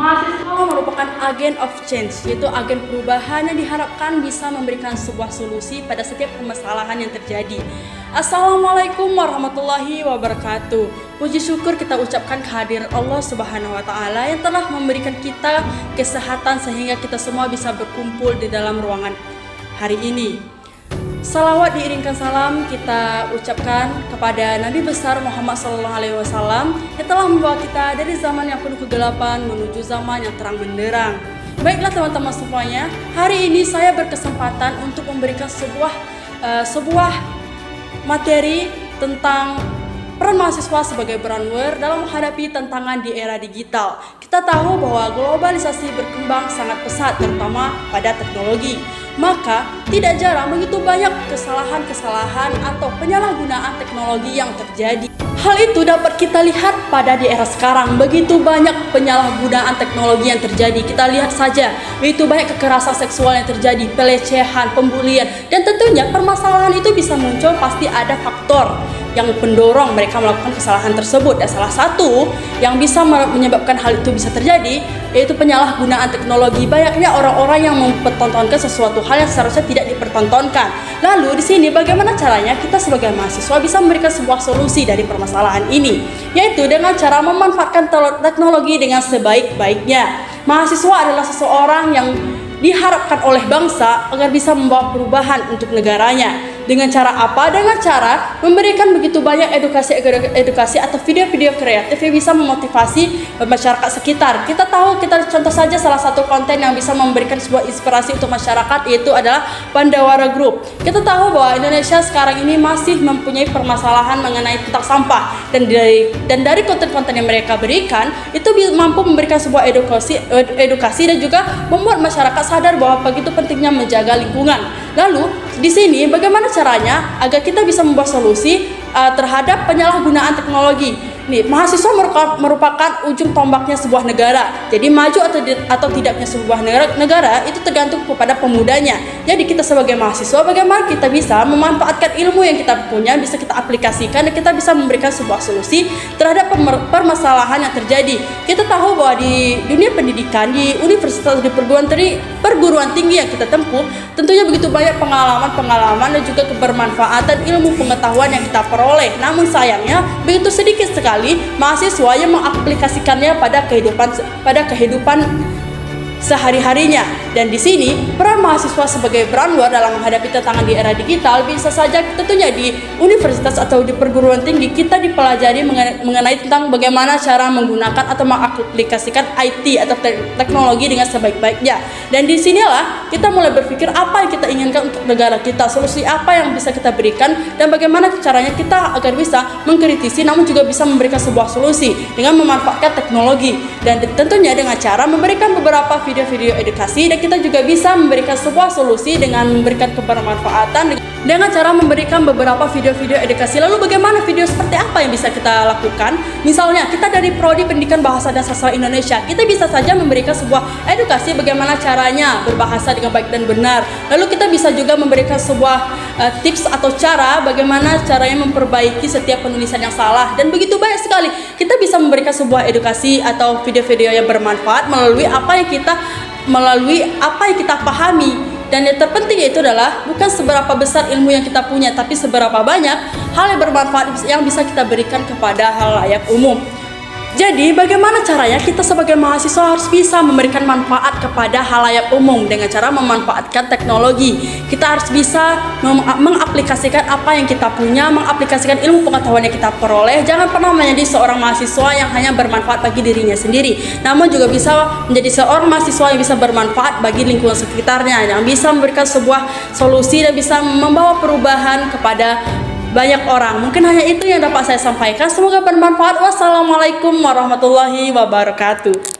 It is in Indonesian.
Mahasiswa merupakan agen of change, yaitu agen perubahan yang diharapkan bisa memberikan sebuah solusi pada setiap permasalahan yang terjadi. Assalamualaikum warahmatullahi wabarakatuh. Puji syukur kita ucapkan kehadiran Allah Subhanahu wa Ta'ala yang telah memberikan kita kesehatan sehingga kita semua bisa berkumpul di dalam ruangan hari ini. Salawat diiringkan salam kita ucapkan kepada Nabi besar Muhammad SAW yang telah membawa kita dari zaman yang penuh kegelapan menuju zaman yang terang benderang. Baiklah teman-teman semuanya, hari ini saya berkesempatan untuk memberikan sebuah materi tentang peran mahasiswa sebagai brainware dalam menghadapi tantangan di era digital. Kita tahu bahwa globalisasi berkembang sangat pesat terutama pada teknologi. Maka tidak jarang begitu banyak kesalahan-kesalahan atau penyalahgunaan teknologi yang terjadi. Hal itu dapat kita lihat pada di era sekarang. Begitu banyak penyalahgunaan teknologi yang terjadi. Kita lihat saja, begitu banyak kekerasan seksual yang terjadi, pelecehan, pembulian, dan tentunya permasalahan itu bisa muncul pasti ada faktor yang pendorong mereka melakukan kesalahan tersebut. Dan salah satu yang bisa menyebabkan hal itu bisa terjadi yaitu penyalahgunaan teknologi. Banyaknya orang-orang yang mempertontonkan sesuatu hal yang seharusnya tidak dipertontonkan. Lalu di sini bagaimana caranya kita sebagai mahasiswa bisa memberikan sebuah solusi dari permasalahan ini, yaitu dengan cara memanfaatkan teknologi dengan sebaik-baiknya. Mahasiswa adalah seseorang yang diharapkan oleh bangsa agar bisa membawa perubahan untuk negaranya. Dengan cara apa? Dengan cara memberikan begitu banyak edukasi atau video-video kreatif yang bisa memotivasi masyarakat sekitar. Kita contoh saja salah satu konten yang bisa memberikan sebuah inspirasi untuk masyarakat yaitu adalah Pandawara Group. Kita tahu bahwa Indonesia sekarang ini masih mempunyai permasalahan mengenai tentang sampah, dan dari konten-konten yang mereka berikan itu mampu memberikan sebuah edukasi dan juga membuat masyarakat sadar bahwa begitu pentingnya menjaga lingkungan. Lalu di sini bagaimana caranya agar kita bisa membuat solusi terhadap penyalahgunaan teknologi. Nih, mahasiswa merupakan ujung tombaknya sebuah negara. Jadi maju atau tidaknya sebuah negara itu tergantung kepada pemudanya. Jadi kita sebagai mahasiswa bagaimana kita bisa memanfaatkan ilmu yang kita punya, bisa kita aplikasikan dan kita bisa memberikan sebuah solusi terhadap permasalahan yang terjadi. Kita tahu bahwa di dunia pendidikan, di universitas, di perguruan tinggi yang kita tempuh, tentunya begitu banyak pengalaman dan juga kebermanfaatan ilmu pengetahuan yang kita peroleh. Namun sayangnya begitu sedikit sekali mahasiswa yang mengaplikasikannya pada kehidupan sehari-harinya. Dan di sini peran mahasiswa sebagai brainware dalam menghadapi tantangan di era digital bisa saja tentunya di universitas atau di perguruan tinggi kita dipelajari mengenai tentang bagaimana cara menggunakan atau mengaplikasikan IT atau teknologi dengan sebaik-baiknya. Dan di sinilah kita mulai berpikir apa yang kita inginkan untuk negara kita, solusi apa yang bisa kita berikan, dan bagaimana caranya kita agar bisa mengkritisi namun juga bisa memberikan sebuah solusi dengan memanfaatkan teknologi. Dan tentunya dengan cara memberikan beberapa video-video edukasi, dan kita juga bisa memberikan sebuah solusi dengan memberikan kebermanfaatan dengan cara memberikan beberapa video-video edukasi. Lalu bagaimana video seperti apa yang bisa kita lakukan? Misalnya kita dari Prodi Pendidikan Bahasa dan Sastra Indonesia, kita bisa saja memberikan sebuah edukasi bagaimana caranya berbahasa dengan baik dan benar. Lalu kita bisa juga memberikan sebuah tips atau cara bagaimana caranya memperbaiki setiap penulisan yang salah. Dan begitu banyak sekali kita bisa memberikan sebuah edukasi atau video-video yang bermanfaat melalui apa yang kita pahami. Dan yang terpenting itu adalah bukan seberapa besar ilmu yang kita punya, tapi seberapa banyak hal yang bermanfaat yang bisa kita berikan kepada halayak umum. Jadi bagaimana caranya kita sebagai mahasiswa harus bisa memberikan manfaat kepada halayak umum dengan cara memanfaatkan teknologi. Kita harus bisa mengaplikasikan apa yang kita punya, mengaplikasikan ilmu pengetahuan yang kita peroleh. Jangan pernah menjadi seorang mahasiswa yang hanya bermanfaat bagi dirinya sendiri, namun juga bisa menjadi seorang mahasiswa yang bisa bermanfaat bagi lingkungan sekitarnya, yang bisa memberikan sebuah solusi dan bisa membawa perubahan kepada banyak orang. Mungkin hanya itu yang dapat saya sampaikan. Semoga bermanfaat. Wassalamualaikum warahmatullahi wabarakatuh.